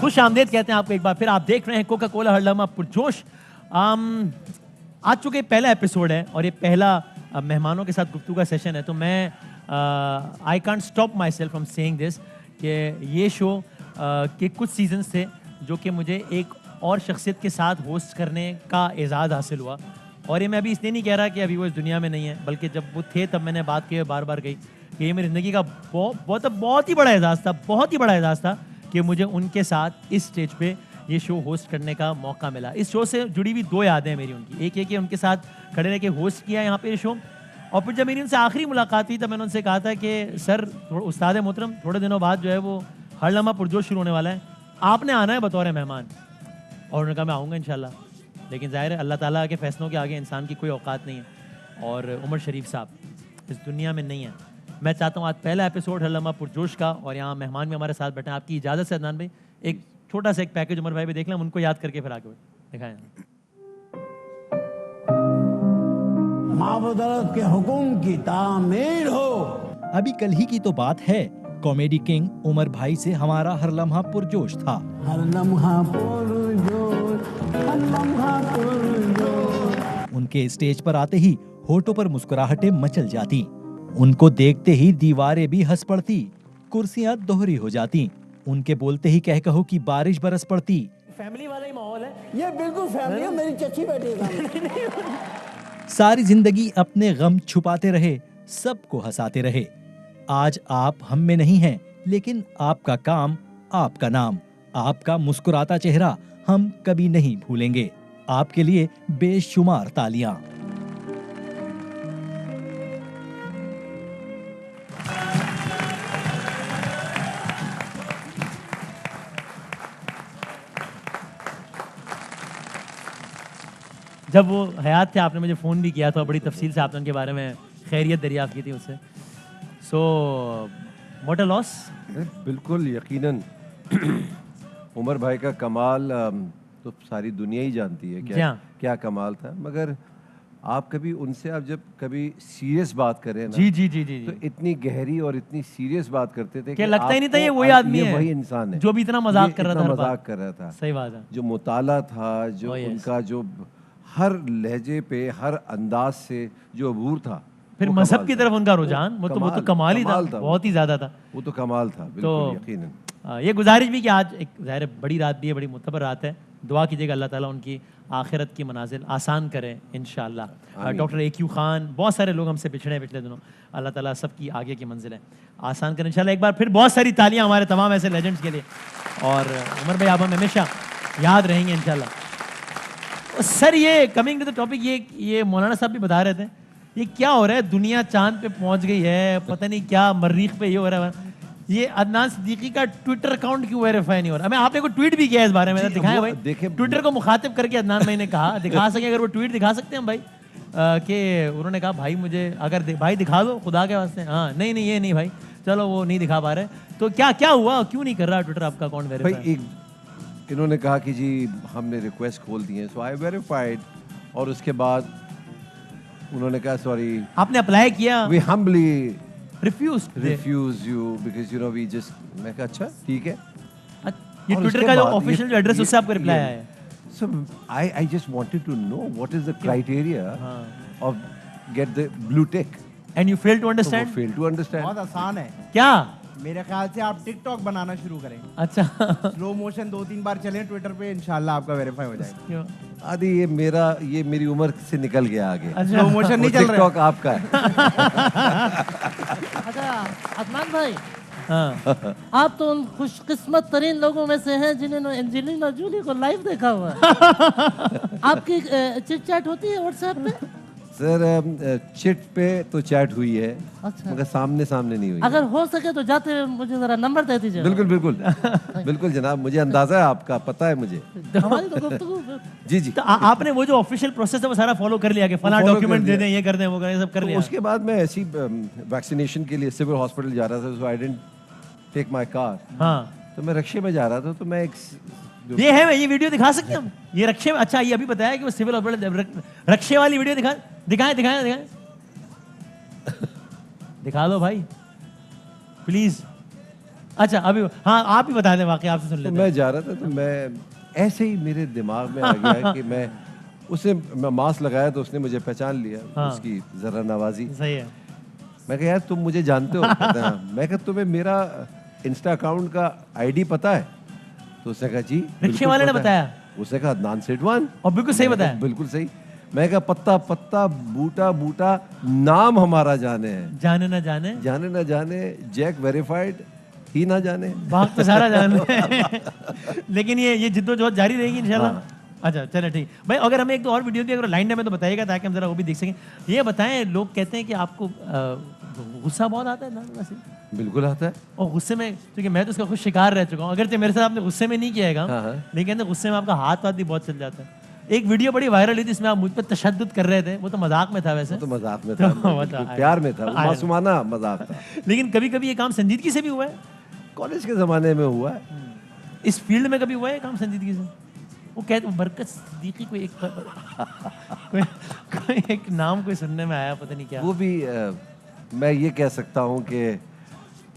खुश आमदेद कहते हैं आपको एक बार फिर। आप देख रहे हैं कोका कोला हर लम्हा पुरजोश। आज चूंकि पहला एपिसोड है और ये पहला मेहमानों के साथ गुफ्तगू का सेशन है, तो मैं I can't stop my self from saying this कि ये शो के कुछ सीजन्स थे जो कि मुझे एक और शख्सियत के साथ होस्ट करने का एजाज़ हासिल हुआ। और ये मैं अभी इसलिए नहीं कह रहा कि अभी वो इस दुनिया में नहीं है, बल्कि जब वो थे तब मैंने बात की, बार बार कही कि ये मेरी ज़िंदगी का बहुत ही बड़ा एजाज़ था, बहुत ही बड़ा एजाज़ था कि मुझे उनके साथ इस स्टेज पे ये शो होस्ट करने का मौका मिला। इस शो से जुड़ी हुई दो यादें हैं मेरी उनकी। एक ये कि उनके साथ खड़े रह के होस्ट किया यहाँ पे ये शो, और फिर जब मेरी उनसे आखिरी मुलाकात हुई तब मैंने उनसे कहा था कि सर उस्ताद मोहतरम थोड़े दिनों बाद जो है वो हर लम्हा पुरजोश शुरू होने वाला है, आपने आना है बतौर मेहमान। और उन्होंने कहा मैं आऊँगा इंशाल्लाह, लेकिन ज़ाहिर है अल्लाह ताला के फैसलों के आगे इंसान की कोई औकात नहीं है। और उमर शरीफ साहब इस दुनिया में नहीं है। मैं चाहता हूँ आज पहला एपिसोड हर लम्हा पुरजोश का, और यहाँ मेहमान भी हमारे साथ बैठे हैं। आपकी इजाज़त से अदनान भाई एक छोटा सा एक पैकेज उमर भाई भी देख लें, उनको याद करके फिर आगे दिखाएं। मावदरत के हुक्म की तामीर हो। अभी कल ही की तो बात है, कॉमेडी किंग उमर भाई से हमारा हर लम्हा पुरजोश था। हर लम्हा पुरजोश, हर लम्हा पुरजोश। उनके स्टेज पर आते ही होठों पर मुस्कुराहटें मचल जाती, उनको देखते ही दीवारें भी हंस पड़ती, कुर्सियां दोहरी हो जाती, उनके बोलते ही कह कहो कि बारिश बरस पड़ती। फैमिली वाला ही माहौल है ये बिल्कुल फैमिली है, मेरी चची बैठी है सामने। सारी जिंदगी अपने गम छुपाते रहे, सबको हंसाते रहे। आज आप हम में नहीं हैं, लेकिन आपका काम, आपका नाम, आपका मुस्कुराता चेहरा हम कभी नहीं भूलेंगे। आपके लिए बेशुमार तालियां। जब वो हयात थे आपने मुझे फ़ोन भी किया था, बड़ी तफसील से आपने उनके बारे में खैरियत दरियाफ़्त की थी उससे। So what a loss. बिल्कुल यकीनन उमर भाई का कमाल तो सारी दुनिया ही जानती है क्या कमाल था। मगर आप कभी उनसे आप जब कभी सीरियस बात करें ना, जी तो इतनी गहरी और इतनी सीरियस बात करते थे कि लगता ही नहीं था ये वही आदमी है, वही इंसान है जो भी इतना मजाक कर रहा था। सही बात है। जो मुताला था, जो उनका जो हर लहजे पे, हर अंदाज से जो अबूर था, फिर मजहब की तरफ उनका रुझान, वो तो कमाल ही था, बहुत ही ज्यादा था। वो तो कमाल था, बिल्कुल यकीनन। ये गुजारिश भी कि आज एक ज़ाहिर बड़ी रात भी है, बड़ी मुतबर रात है, दुआ कीजिएगा अल्लाह ताला उनकी आखिरत की मनाजिल आसान करे इंशाअल्लाह। डॉक्टर AQ खान, बहुत सारे लोग हमसे पिछड़े पिछले दिनों, अल्लाह ताला सबकी आगे की मंजिल है आसान करें इंशाअल्लाह। एक बार फिर बहुत सारी तालियां हमारे तमाम ऐसे लेजेंड्स के लिए। और उमर भाई आप हम हमेशा याद रहेंगे इंशाअल्लाह। सर ये कमिंग टू द टॉपिक, ये मौलाना साहब भी बता रहे थे, ये क्या हो रहा है, दुनिया चांद पे पहुंच गई है, पता नहीं क्या मरीख पे ये हो रहा है। ये अदनान सिद्दीकी का ट्विटर अकाउंट क्यों वेरीफाई नहीं हो रहा? मैं आपने को ट्वीट भी किया इस बारे में, दिखाया भाई, ट्विटर को मुखातिब करके अदनान भाई ने कहा दिखा सके अगर वो ट्वीट दिखा सकते हैं भाई, कि उन्होंने कहा भाई मुझे अगर भाई दिखा दो खुदा के वास्ते। हाँ नहीं ये नहीं भाई, चलो वो नहीं दिखा पा रहे, तो क्या हुआ, क्यों नहीं कर रहा ट्विटर आपका अकाउंट वेरीफाई? इन्होंने कहा कि जी हमने रिक्वेस्ट खोल दी है, सो आई वेरीफाइड, और उसके बाद उन्होंने कहा सॉरी आपने अप्लाई किया, we humbly refuse you because you know we just. मैं कहा अच्छा ठीक है। ये ट्विटर का जो ऑफिशियल जो एड्रेस उससे आपको रिप्लाई आया है। So I just wanted to know what is the criteria of get the blue tick and you fail to understand. Fail to understand. बहुत आसान है क्या? मेरे ख्याल से आप टिकटॉक बनाना शुरू करें। अच्छा स्लो मोशन 2-3 बार चलें ट्विटर पे, इंशाल्लाह आपका वेरीफाई हो जाएगा। आदि ये मेरी उम्र से निकल गया आगे। स्लो मोशन नहीं चल रहा। टिकटॉक आपका है। अच्छा अदनान भाई, आप तो उन खुशकिस्मत तरीन लोगों में से हैं जिन्होंने एंजेलिना जूली को लाइव देखा हुआ है। आपकी चिट चैट होती है व्हाट्सएप पे? सर चिट पे तो चैट हुई है, अच्छा। मगर सामने नहीं हुई। अगर हो सके तो जाते हुए मुझे जरा नंबर दे दीजिए। बिल्कुल जनाब, मुझे अंदाजा है आपका, पता है मुझे। हमारी तो गुफ्तगू जी तो आपने वो जो ऑफिशियल प्रोसेस है वो सारा फॉलो कर लिया कि फला डॉक्यूमेंट दे दें, ये कर दें, वो करें, सब कर लिया। उसके बाद मैं ऐसी वैक्सीनेशन के लिए सिविल हॉस्पिटल जा रहा था, so I didn't take my car. हाँ तो मैं रक्शे में जा रहा था, तो मैं एक ये है, ये वीडियो दिखा सकते हैं हम, ये रक्शे में। अच्छा ये अभी बताया कि वो सिविल हॉस्पिटल रक्शे वाली वीडियो दिखाएं दिखा दो भाई प्लीज। अच्छा अभी हाँ आप ही बता दें, वाकई आपसे सुन तो लेते मैं जा रहा था तो मैं ऐसे ही मेरे दिमाग में आ गया कि मैं मास्क लगाया तो उसने मुझे पहचान लिया। हाँ। उसकी जरा नवाजी। सही है। मैं कहा यार तुम मुझे जानते हो? कहता है, हाँ। मैं कहा तुम्हें मेरा इंस्टा अकाउंट का आईडी पता है? तो उसने कहा जी रिक्शे वाले ने बताया? उसने कहा अदनान सेठवान। और बिल्कुल सही बताया? बिल्कुल सही। मैं कहा पत्ता पत्ता बूटा बूटा नाम हमारा जाने है, जाने ना जाने, जाने ना जाने, जैक वेरीफाइड ही ना जाने। भाग तो सारा जाने लेकिन ये जिद्दोजहद जारी रहेगी इंशाल्लाह। अच्छा चलो ठीक भाई, अगर हमें एक दो और वीडियो की अगर लाइन में तो बताइएगा ताकि हम जरा वो भी देख सकें। ये बताएं, लोग कहते हैं कि आपको गुस्सा बहुत आता है ना? वैसे बिल्कुल आता है। और गुस्से में, क्योंकि मैं तो उसका खुद शिकार रह चुका हूँ, अगरचे मेरे साथ आपने गुस्से में नहीं किया है काम, लेकिन कहते हैं गुस्से में आपका हाथ वाथ भी बहुत चल जाता है। एक वीडियो बड़ी वायरल हुई थी जिसमें आप मुझ पर तशद्दुद कर रहे थे, वो तो मजाक में था वैसे। तो मजाक में था, बिल्कुल प्यार में था, मासूमाना मजाक था। लेकिन कभी कभी ये काम संजीदगी से भी हुआ है? कॉलेज के जमाने में हुआ है। इस फील्ड में कभी हुआ है काम संजीदगी से? वो कहते बरकत सिद्दीकी कोई एक नाम कोई सुनने में आया, पता नहीं क्या। वो भी मैं ये कह सकता हूँ कि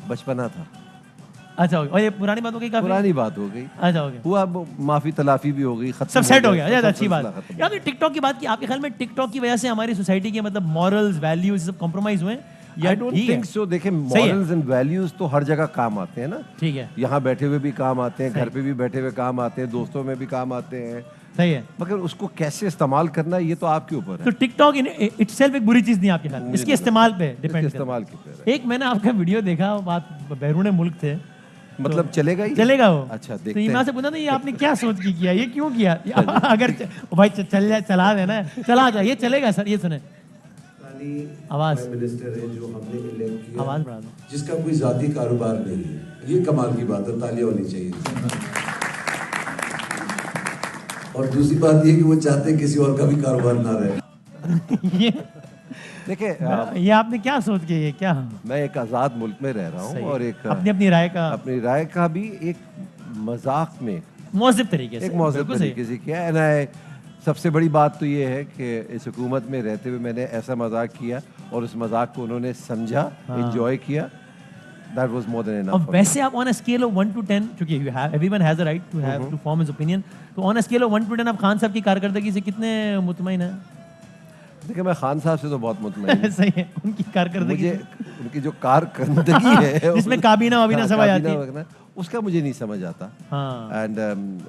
बचपना था। अच्छा और ये पुरानी बात हो गई, काफी पुरानी बात हो गई। अच्छा हो गया, हुआ माफी तलाफी भी हो गई, सब सेट हो गया। यार अच्छी बात। यार टिकटॉक की बात की, आपके ख्याल में टिकटॉक की वजह से हमारी सोसाइटी के मतलब मॉरल्स वैल्यूज सब कॉम्प्रोमाइज हुए? I don't think so. देखिए मॉरल्स एंड वैल्यूज तो हर जगह काम आते हैं ना। ठीक है, यहाँ बैठे हुए भी काम आते हैं, घर पे भी बैठे हुए काम आते हैं, दोस्तों में भी काम आते हैं। सही है, मगर उसको कैसे इस्तेमाल करना है ये तो आपके ऊपर है। तो टिकटॉक इटसेल्फ एक बुरी चीज नहीं आपके ख्याल में? इसके इस्तेमाल पे डिपेंड इस्तेमाल के। एक मैंने आपका वीडियो देखा, बात बैरून मुल्क थे, मतलब चलेगा ही? चलेगा वो? अच्छा तो ये मैं से पूछा था ये आपने क्या सोच के किया, ये क्यों किया? अगर भाई चल जाए, चला देना, चला जाए, ये चलेगा सर। ये सुने आवाज, मिनिस्टर है जो हमने इलेक्ट किया, आवाज बढ़ा दो, जिसका कोई जाती कारोबार नहीं है। ये कमाल की बात है, तालियां होनी चाहिए। और दूसरी बात ये कि वो चाहते हैं किसी और का भी कारोबार ना रहे। देखिए ये आपने क्या सोच के, ये क्या? मैं एक आज़ाद मुल्क में रह रहा हूँ और एक अपनी राय का भी एक मजाक में मौज़िब तरीके से, एक मौज़िब तरीके से किया है। सबसे बड़ी बात तो ये है कि इस हुकूमत में रहते हुए मैंने ऐसा मजाक किया और उस मजाक को उन्होंने समझा, एंजॉय किया। That was more than enough. और वैसे आप on a scale of 1 to 10, क्योंकि everyone has a right to have to form his opinion, तो on a scale of 1 to 10 आप खान साहब की कारकर्दगी से कितने मुतमईन हैं? देखिए मैं खान साहब से तो बहुत मुतमईन हूं। सही है, उनकी कारकर्दगी, मुझे उनकी जो कारकर्दगी है जिसमें काबीना वाबीना सब आ जाती है, उसका मुझे नहीं समझ आता। And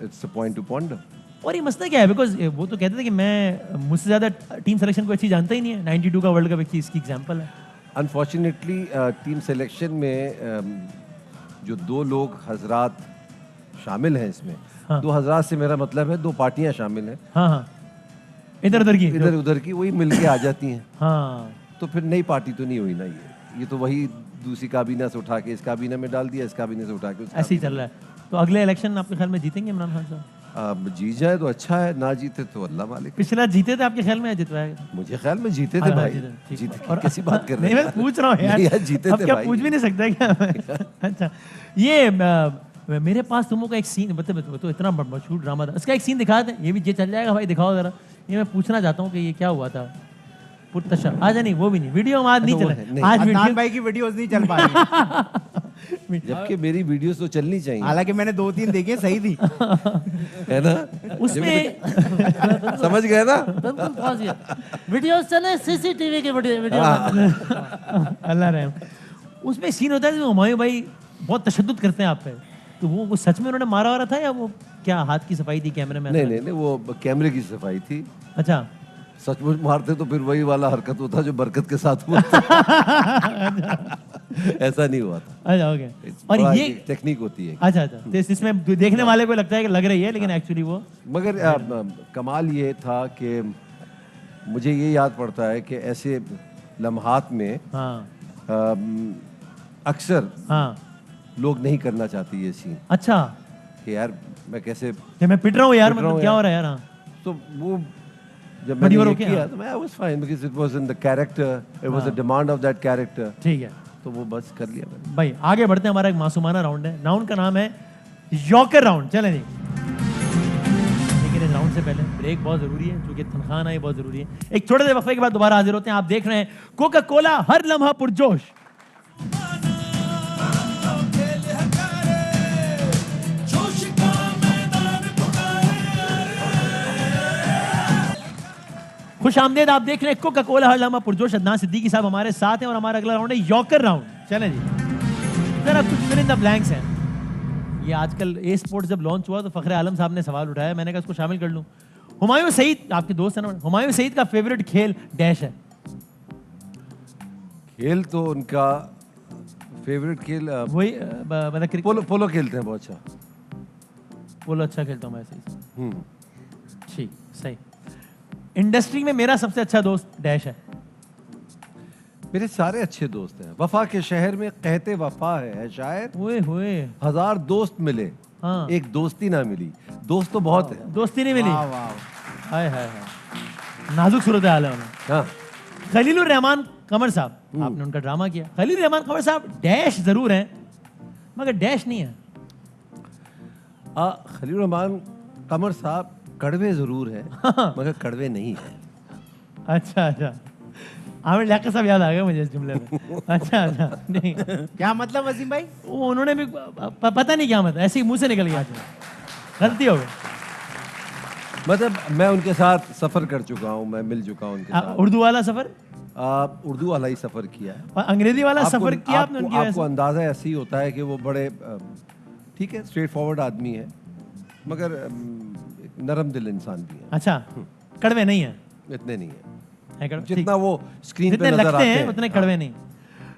it's a point two ponder. और ये मसला क्या है, बिकॉज वो तो कहते थे कि मैं मुझसे ज्यादा टीम सिलेक्शन को अच्छी जानता ही नहीं है। 92 का वर्ल्ड कप एक इसकी एग्जांपल है। अनफॉर्चुनेटली टीम सिलेक्शन में जो 2 लोग हजरात शामिल हैं इसमें, 2 हजरात से मेरा मतलब है 2 पार्टियां शामिल हैं। हाँ, इधर उधर की वही मिलके आ जाती हैं। हाँ, तो फिर नई पार्टी तो नहीं हुई ना। ये तो वही दूसरी काबीना से उठा के इस काबीना में डाल दिया, इस काबीने से उठा के ऐसे ही चल रहा है। तो अगले इलेक्शन आपके ख्याल में जीतेंगे इमरान खान साहब? जीत जाए तो अच्छा है, ना जीते तो अल्लाह मालिक। पिछला जीते थे आपके ख्याल में, जितवाएगा? मुझे ख्याल में जीते थे भाई। जीते और कैसी बात कर रहे हैं? मैं पूछ रहा हूँ यार, जीते थे भाई, पूछ भी नहीं सकता क्या? अच्छा, ये मेरे पास तुमों का एक सीन, मतलब तो इतना मशहूर ड्रामा था, इसका एक सीन दिखा दें। ये भी चल जाएगा भाई, दिखाओ जरा। ये मैं पूछना चाहता हूँ कि ये क्या हुआ था। पुरतशा आज नहीं, वो भी नहीं, वीडियो आज नहीं चला। आज अदनान भाई की वीडियोस नहीं चल पा रही, जबकि मेरी वीडियोस तो चलनी चाहिए। हालांकि मैंने 2-3 देखी, सही थी, है ना? उसमें समझ गए ना? वीडियोस चले, सीसीटीवी के वीडियो। अल्लाह रहम। उसमें सीन होता है हुमायूं भाई बहुत तशद्दुद करते हैं आप पे, तो वो सच में उन्होंने मारा हो रहा था या वो क्या हाथ की सफाई थी कैमरे में? नहीं, वो कैमरे की सफाई थी। अच्छा, सचमुच मारते तो फिर वही वाला हरकत होता जो बरकत के साथ हुआ। ऐसा नहीं हुआ था। अच्छा, ओके। और ये टेक्निक होती है। अच्छा, तो इसमें देखने वाले को लगता है कि लग रही है, लेकिन एक्चुअली वो, मगर कमाल ये था कि मुझे ये याद पड़ता है कि ऐसे लम्हात में अक्सर लोग नहीं करना चाहते ये सीन। अच्छा, कि यार मैं कैसे मैं पिट रहा हूँ यार, मतलब क्या हो रहा है यार? तो वो जब मैंने ये किया तो मैं I was fine because it was in the character, it was a demand of that character। ठीक है, तो वो बस कर लिया मैंने। भाई आगे बढ़ते हैं, हमारा एक मासूमाना राउंड है। राउंड का नाम है यॉकर राउंड। चलें जी, लेकिन इस राउंड से पहले ब्रेक बहुत जरूरी है, क्योंकि तनख्वाह आना बहुत जरूरी है। एक छोटे से वक्फे के बाद दोबारा हाजिर होते हैं। आप देख रहे हैं कोका कोला, हर लम्हा पुरजोश। खुश आमदेद, आप देख रहे हैं कोका कोला हर लम्हा पुरजोश। अदनान सिद्दीकी साहब हमारे साथ हैं और हमारा अगला राउंड है यॉकर राउंड। चलें जी, जरा कुछ फिल इन द ब्लैंक्स हैं। ये आजकल ए स्पोर्ट्स जब लॉन्च हुआ तो फखरे आलम साहब ने सवाल उठाया, मैंने कहा इसको शामिल कर लूं। हुमायूं सईद, आपके दोस्त हैं ना, हुमायूं सईद का फेवरेट खेल डैश है। खेल तो उनका फेवरेट खेल वही मतलब पोलो पोलो खेलते हैं बहुत अच्छा। पोलो अच्छा खेलता हूँ मैं सही। हम्म। ठीक, सही। इंडस्ट्री में मेरा सबसे अच्छा दोस्त डैश है। मेरे सारे अच्छे दोस्त हैं। वफा के शहर में कहते वफा है शायर, हुए हुए 1000 दोस्त मिले, हाँ। एक दोस्ती ना मिली। दोस्त तो बहुत है। दोस्ती नहीं मिली। वाह वाह। हाय हाय हाय, नाजुक सूरत हाल है उन्हें। हाँ, खलीलुर रहमान कमर साहब, आपने उनका ड्रामा किया। खलील रहमान कमर साहब डैश जरूर हैं मगर डैश नहीं है। खलील रहमान कमर साहब कड़वे जरूर है मगर कड़वे नहीं है। अच्छा अच्छा, आमिर लियाकत साहब याद आ गए मुझे इस जुमले में। अच्छा अच्छा, नहीं क्या मतलब वसीम भाई? वो उन्होंने भी पता नहीं क्या मतलब, ऐसे ही मुंह से निकल गया, गलती हो गई। मतलब मैं उनके साथ सफर कर चुका हूँ, मैं मिल चुका हूँ उनके साथ। उर्दू वाला सफर, उर्दू वाला ही सफर किया है। और अंग्रेजी वाला सफर किया आपने उनकी वजह आपको से? अंदाजा ऐसे ही होता है कि वो बड़े ठीक है, स्ट्रेट फॉरवर्ड आदमी है मगर एक नरम दिल इंसान भी है। अच्छा, कड़वे नहीं है, इतने नहीं है कड़वे? जितना वो स्क्रीन पे जितने नजर लगते आते हैं हैं उतने कड़वे नहीं।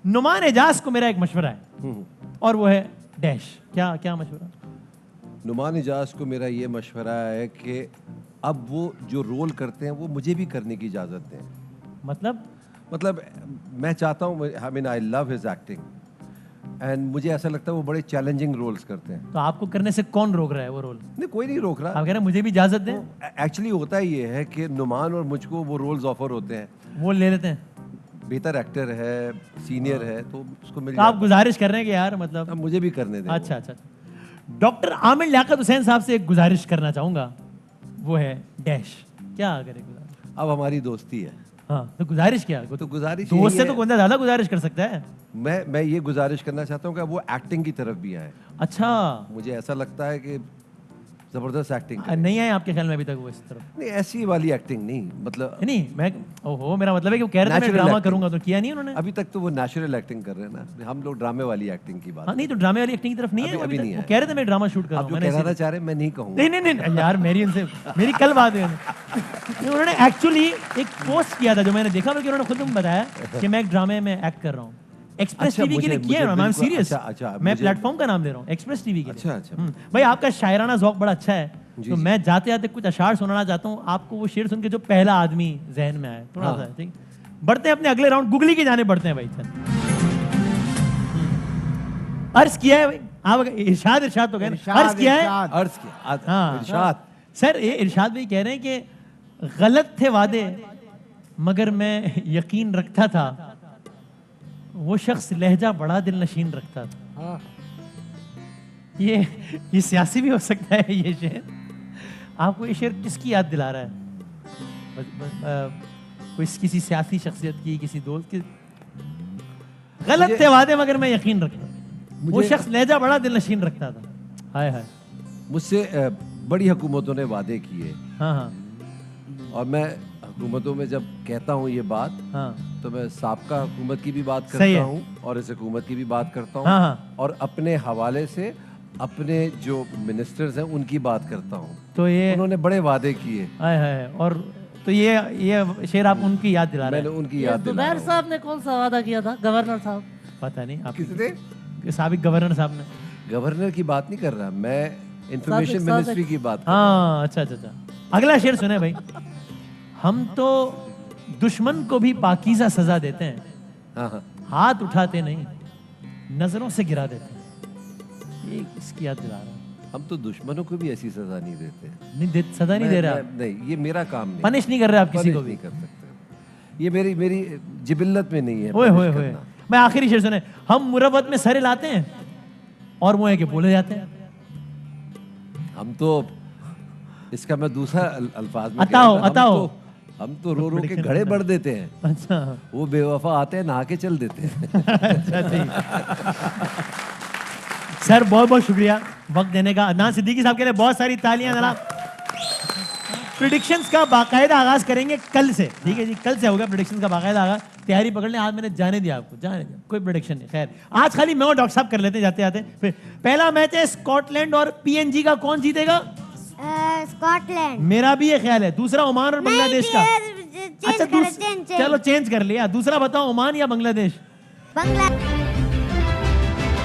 नुमान एजाज को मेरा एक मशवरा है और वो है डैश। क्या क्या मशवरा? नुमान इजाज को मेरा ये मशवरा है कि अब वो जो रोल करते हैं वो मुझे भी करने की इजाज़त दें। मतलब मैं चाहता हूँ, I mean I love his acting and मुझे ऐसा लगता है वो बड़े चैलेंजिंग रोल्स करते हैं। तो आपको करने से कौन रोक रहा है वो रोल? नहीं, कोई नहीं रोक रहा। आप कह रहे हैं मुझे भी इजाजत दें? एक्चुअली होता ये है कि नुमान और मुझको वो रोल्स ऑफर होते हैं, वो ले लेते हैं। बेहतर एक्टर है, सीनियर है, तो उसको मिल तो आप जाता गुजारिश कर रहे हैं कि यार मतलब है। अब मुझे भी करने दें। अच्छा अच्छा। डॉक्टर आमिर लियाकत हुसैन साहब से एक गुजारिश करना चाहूंगा, वो है डैश। क्या करें गुजारिश? अब हमारी दोस्ती है हाँ, तो गुजारिश क्या? तो गुजारिश दोस्त यही से है, तो बंदा ज्यादा गुजारिश कर सकता है। मैं ये गुजारिश करना चाहता हूँ कि वो एक्टिंग की तरफ भी आए। अच्छा, मुझे ऐसा लगता है कि जबरदस्त एक्टिंग नहीं आए आपके ख्याल में अभी तक वो इस तरफ? नहीं, ऐसी वाली एक्टिंग नहीं, मतलब नहीं, मैं ओहो, मेरा मतलब है कि वो कह रहे थे मैं Natural ड्रामा acting। करूंगा, तो किया नहीं उन्होंने। अभी तक तो वो नेचुरल एक्टिंग कर रहे हैं ना, हम लोग ड्रामे वाली एक्टिंग की बात। हाँ, नहीं तो ड्रामे वाली एक्टिंग की तरफ नहीं है अभी- वो अभी तक। नहीं वो है। कह रहे थे मैं ड्रामा शूट कर रहा आप हूँ, जो मैंने कहना इसीलिए- चाह रहे हैं मैं नहीं कहूँगा। नहीं यार, मेरी कल बात हुई नहीं, उन्होंने एक्चुअली एक पोस्ट किया था जो मैंने देखा, बल्कि उन्होंने खुद बताया कि मैं एक ड्रामे में एक्ट कर रहा हूँ। एक्सप्रेस अच्छा, टीवी के लिए मुझे- किया है, मुझे आई एम बिल्कुल- सीरियस। अच्छा, मैं मुझे- प्लेटफॉर्म का नाम ले रहा हूँ, एक्सप्रेस टीवी के लिए। अच्छा। भाई आपका शायराना ज़ौक बड़ा अच्छा है, जी, तो जी। मैं जाते जाते कुछ अशार सुनाना चाहता हूँ आपको। वो शेर सुन के जो पहला आदमी जहन में आए, थोड़ा सा ठीक। बढ़ते हैं अपने अगले राउंड, गुगली की जाने बढ़ते हैं भाई। चल, अर्ज किया है भाई आप, इरशाद तो कह रहे हैं, अर्ज किया है। अर्ज किया, हाँ। इरशाद। सर ये इरशाद भाई कह रहे हैं कि गलत थे वादे मगर मैं यकीन रखता था, वो शख्स लहजा बड़ा दिल नशीन रखता था। ये सियासी भी हो सकता है ये शेर। आपको ये शेर किसकी याद दिला रहा है? कोई किसी सियासी शख्सियत की, किसी दोस्त की? गलत थे वादे मगर मैं यकीन रखता, वो शख्स लहजा बड़ा दिल नशीन रखता था। हाय हाय। मुझसे बड़ी हुकूमतों ने वादे किए हाँ हाँ और मैं हुकूमतों में जब कहता हूँ ये बात, हाँ तो मैं साबका हुकूमत की भी बात सही करता है। हूँ और इस हुकूमत की भी बात करता हाँ, हूँ हाँ। और अपने हवाले से अपने जो मिनिस्टर्स हैं उनकी बात करता हूँ। तो ये उन्होंने बड़े वादे किए, हाय हाय। और तो ये शेर आप उनकी याद दिला रहे मैंने हैं? उनकी याद दिला जुबैर रहा हूँ। साहब ने कौन सा वादा किया था? गवर्नर साहब। पता नहीं आप किसने? साबिक गवर्नर साहब ने। गवर्नर की बात नहीं कर रहा मैं, इंफॉर्मेशन साबिक- मिनिस्ट्री की बात कर रहा हाँ अच्छा अच्छा अच्छा। अगला शेर सुने भाई। हम तो दुश्मन को भी पाकीज़ा सजा देते हैं, हूँ। हाँ हाँ, हाथ उठाते नहीं नजरों से गिरा देते हैं। ये किसकी याद दिला रहा है? हम तो दुश्मनों को भी ऐसी सजा नहीं देते। नहीं सजा नहीं दे रहा आप? नहीं, ये मेरा काम नहीं, पनिश नहीं कर रहे आप किसी Punish को भी? नहीं कर सकते। ये मेरी जिबिल्लत में नहीं है। ओए punish होए होए। करना। मैं आखिरी शेर सुने। हम मुरब्बत में सरे लाते हैं और वो है कि बोले जाते हैं। हम तो इसका मैं दूसरा अल्फाज में अताओ, कह रहा था, अताओ। हम तो रो रो के घड़े बढ़ देते हैं, अच्छा वो बेवफा आते हैं नहा के चल देते हैं। अच्छा ठीक। सर बहुत बहुत शुक्रिया वक्त देने का। अदनान सिद्दीकी साहब के लिए बहुत सारी तालियां जनाब। प्रिडिक्शंस का बाकायदा आगाज करेंगे कल से, ठीक है जी, कल से होगा प्रिडिक्शंस का बाकायदा आगाज। तैयारी पकड़ लें, आज मैंने जाने दिया आपको, जाने दिया, कोई प्रिडिक्शन नहीं। खैर आज खाली मैं और डॉक्टर साहब कर लेते हैं जाते जाते। फिर पहला मैच है स्कॉटलैंड और पीएनजी का, कौन जीतेगा? स्कॉटलैंड। मेरा भी ये ख्याल है। दूसरा ओमान और बांग्लादेश का। अच्छा चलो चेंज कर लिया। दूसरा बताओ, ओमान या बांग्लादेश? बांग्लादेश।